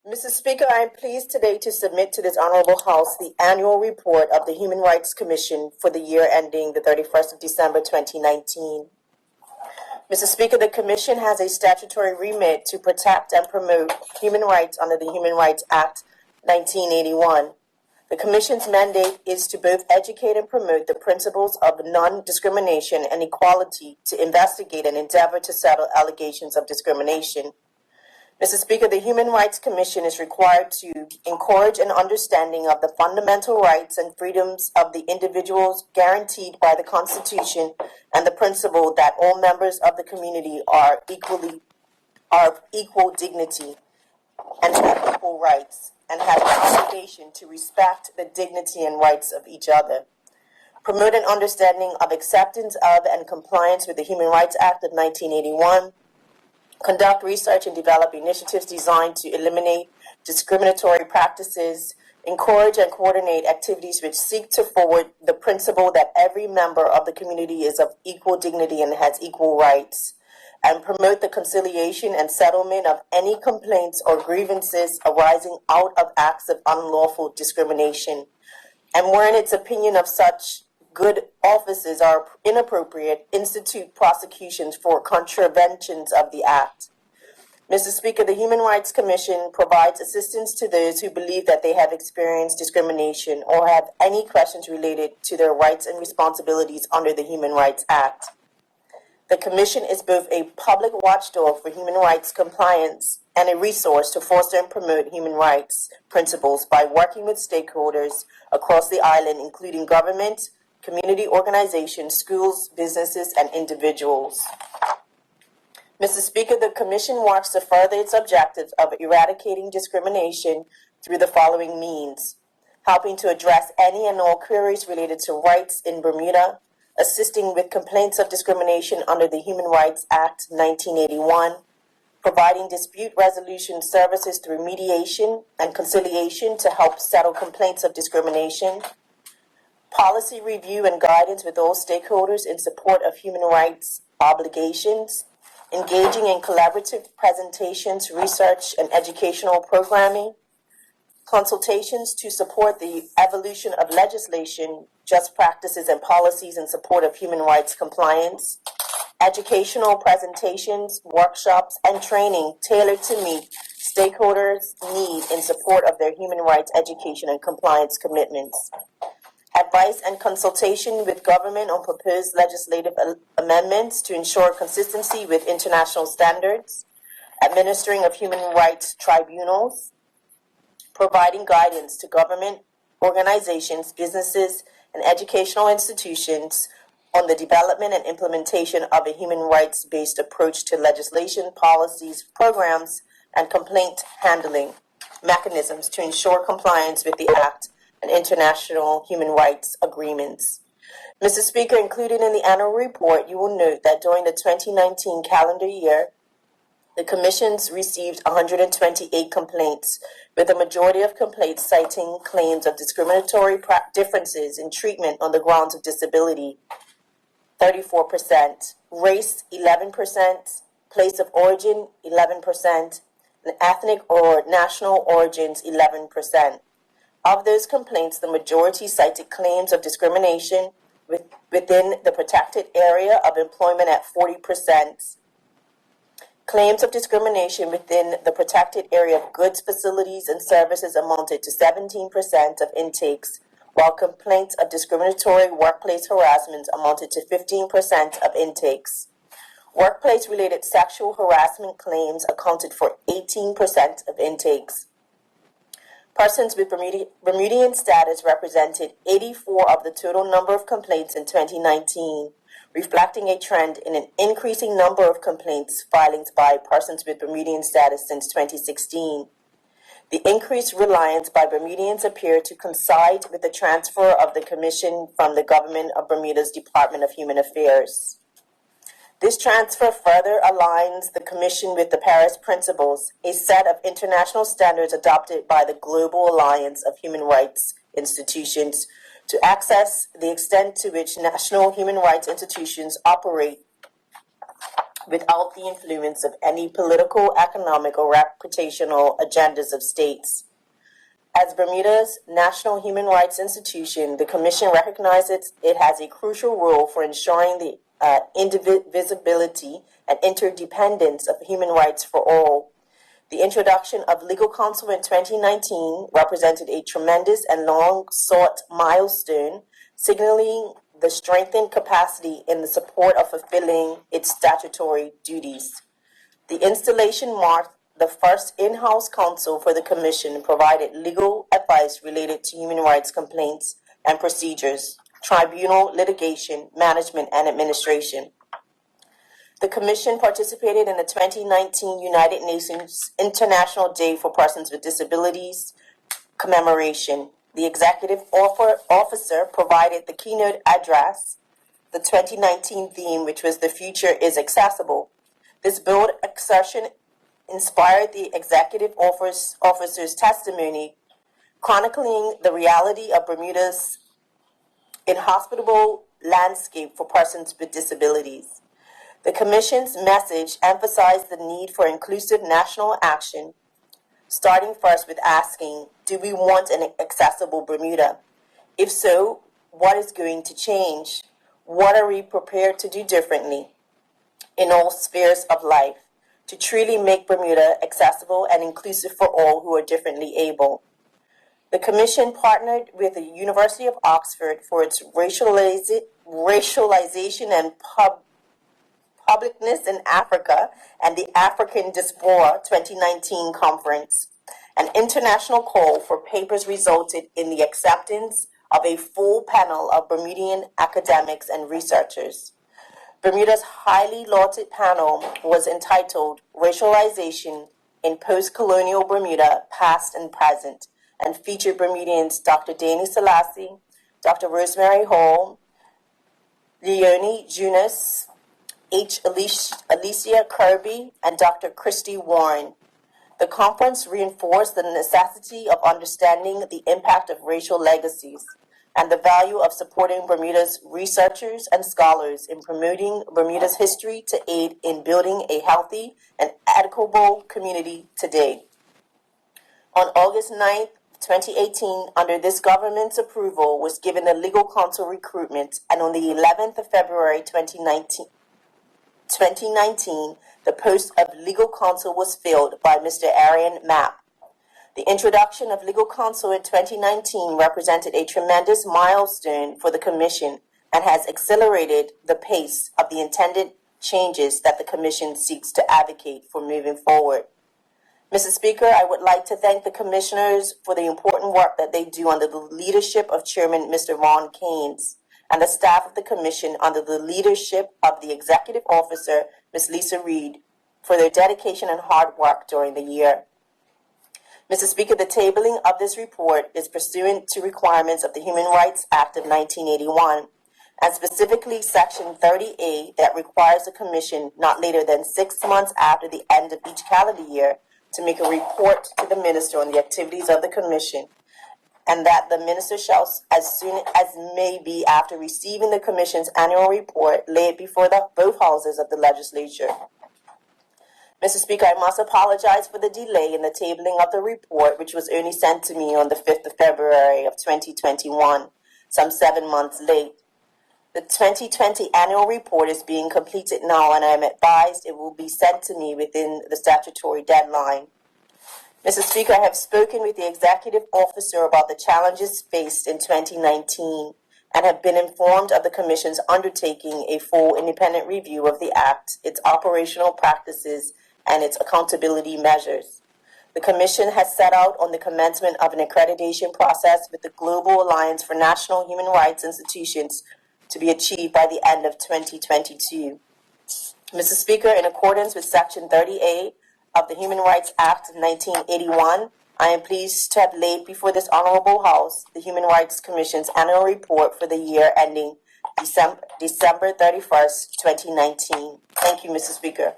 Mr. Speaker, I am pleased today to submit to this Honorable House the annual report of the Human Rights Commission for the year ending the 31st of December 2019. Mr. Speaker, the Commission has a statutory remit to protect and promote human rights under the Human Rights Act 1981. The Commission's mandate is to both educate and promote the principles of non-discrimination and equality, to investigate and endeavor to settle allegations of discrimination. Mr. Speaker, the Human Rights Commission is required to encourage an understanding of the fundamental rights and freedoms of the individuals guaranteed by the Constitution and the principle that all members of the community are of equal dignity and have equal rights, and have the obligation to respect the dignity and rights of each other. Promote an understanding of acceptance of and compliance with the Human Rights Act of 1981. Conduct research and develop initiatives designed to eliminate discriminatory practices. Encourage and coordinate activities which seek to forward the principle that every member of the community is of equal dignity and has equal rights. And promote the conciliation and settlement of any complaints or grievances arising out of acts of unlawful discrimination. And where in its opinion of such good offices are inappropriate, institute prosecutions for contraventions of the Act. Mr. Speaker, the Human Rights Commission provides assistance to those who believe that they have experienced discrimination or have any questions related to their rights and responsibilities under the Human Rights Act. The Commission is both a public watchdog for human rights compliance and a resource to foster and promote human rights principles by working with stakeholders across the island, including government, community organizations, schools, businesses, and individuals. Mr. Speaker, the Commission works to further its objectives of eradicating discrimination through the following means: helping to address any and all queries related to rights in Bermuda, assisting with complaints of discrimination under the Human Rights Act 1981, providing dispute resolution services through mediation and conciliation to help settle complaints of discrimination, policy review and guidance with all stakeholders in support of human rights obligations, engaging in collaborative presentations, research, and educational programming, consultations to support the evolution of legislation, just practices, and policies in support of human rights compliance, educational presentations, workshops, and training tailored to meet stakeholders' needs in support of their human rights education and compliance commitments, advice and consultation with government on proposed legislative amendments to ensure consistency with international standards, administering of human rights tribunals, providing guidance to government organizations, businesses, and educational institutions on the development and implementation of a human rights-based approach to legislation, policies, programs, and complaint handling mechanisms to ensure compliance with the Act and international human rights agreements. Mr. Speaker, included in the annual report, you will note that during the 2019 calendar year, the Commissions received 128 complaints, with a majority of complaints citing claims of discriminatory differences in treatment on the grounds of disability, 34%, race, 11%, place of origin, 11%, and ethnic or national origins, 11%. Of those complaints, the majority cited claims of discrimination within the protected area of employment at 40%, claims of discrimination within the protected area of goods, facilities, and services amounted to 17% of intakes, while complaints of discriminatory workplace harassment amounted to 15% of intakes. Workplace-related sexual harassment claims accounted for 18% of intakes. Persons with Bermudian status represented 84 of the total number of complaints in 2019, reflecting a trend in an increasing number of complaints filings by persons with Bermudian status since 2016. The increased reliance by Bermudians appeared to coincide with the transfer of the Commission from the Government of Bermuda's Department of Human Affairs. This transfer further aligns the Commission with the Paris Principles, a set of international standards adopted by the Global Alliance of Human Rights Institutions, to access the extent to which national human rights institutions operate without the influence of any political, economic, or reputational agendas of states. As Bermuda's national human rights institution, the Commission recognizes it has a crucial role for ensuring the indivisibility and interdependence of human rights for all. The introduction of legal counsel in 2019 represented a tremendous and long-sought milestone, signaling the strengthened capacity in the support of fulfilling its statutory duties. The installation marked the first in-house counsel for the Commission, provided legal advice related to human rights complaints and procedures, tribunal litigation, management, and administration. The Commission participated in the 2019 United Nations International Day for Persons with Disabilities commemoration. The executive officer provided the keynote address, the 2019 theme, which was "The Future is Accessible." This bold assertion inspired the executive officer's testimony, chronicling the reality of Bermuda's inhospitable landscape for persons with disabilities. The Commission's message emphasized the need for inclusive national action, starting first with asking, do we want an accessible Bermuda? If so, what is going to change? What are we prepared to do differently in all spheres of life to truly make Bermuda accessible and inclusive for all who are differently able? The Commission partnered with the University of Oxford for its racialization and publicness in Africa and the African Diaspora 2019 conference. An international call for papers resulted in the acceptance of a full panel of Bermudian academics and researchers. Bermuda's highly lauded panel was entitled Racialization in Post-Colonial Bermuda, Past and Present, and featured Bermudians Dr. Dani Selassie, Dr. Rosemary Hall, Leonie Junis, H. Alicia Kirby, and Dr. Christy Warren. The conference reinforced the necessity of understanding the impact of racial legacies and the value of supporting Bermuda's researchers and scholars in promoting Bermuda's history to aid in building a healthy and equitable community today. On August 9th, 2018, under this government's approval, was given the legal counsel recruitment, and on the 11th of February 2019, the post of legal counsel was filled by Mr. Arian Mapp. The introduction of legal counsel in 2019 represented a tremendous milestone for the Commission and has accelerated the pace of the intended changes that the Commission seeks to advocate for moving forward. Mr. Speaker, I would like to thank the Commissioners for the important work that they do under the leadership of Chairman Mr. Ron Keynes and the staff of the Commission under the leadership of the Executive Officer, Ms. Lisa Reed, for their dedication and hard work during the year. Mr. Speaker, the tabling of this report is pursuant to requirements of the Human Rights Act of 1981, and specifically Section 30A that requires the Commission not later than 6 months after the end of each calendar year to make a report to the Minister on the activities of the Commission, and that the Minister shall, as soon as may be after receiving the Commission's annual report, lay it before both houses of the legislature. Mr. Speaker, I must apologize for the delay in the tabling of the report, which was only sent to me on the 5th of February of 2021, some 7 months late. The 2020 annual report is being completed now, and I am advised it will be sent to me within the statutory deadline. Mr. Speaker, I have spoken with the Executive Officer about the challenges faced in 2019 and have been informed of the Commission's undertaking a full independent review of the Act, its operational practices, and its accountability measures. The Commission has set out on the commencement of an accreditation process with the Global Alliance for National Human Rights Institutions to be achieved by the end of 2022. Mr. Speaker, in accordance with Section 30A of the Human Rights Act of 1981, I am pleased to have laid before this Honorable House the Human Rights Commission's annual report for the year ending December 31st, 2019. Thank you, Mr. Speaker.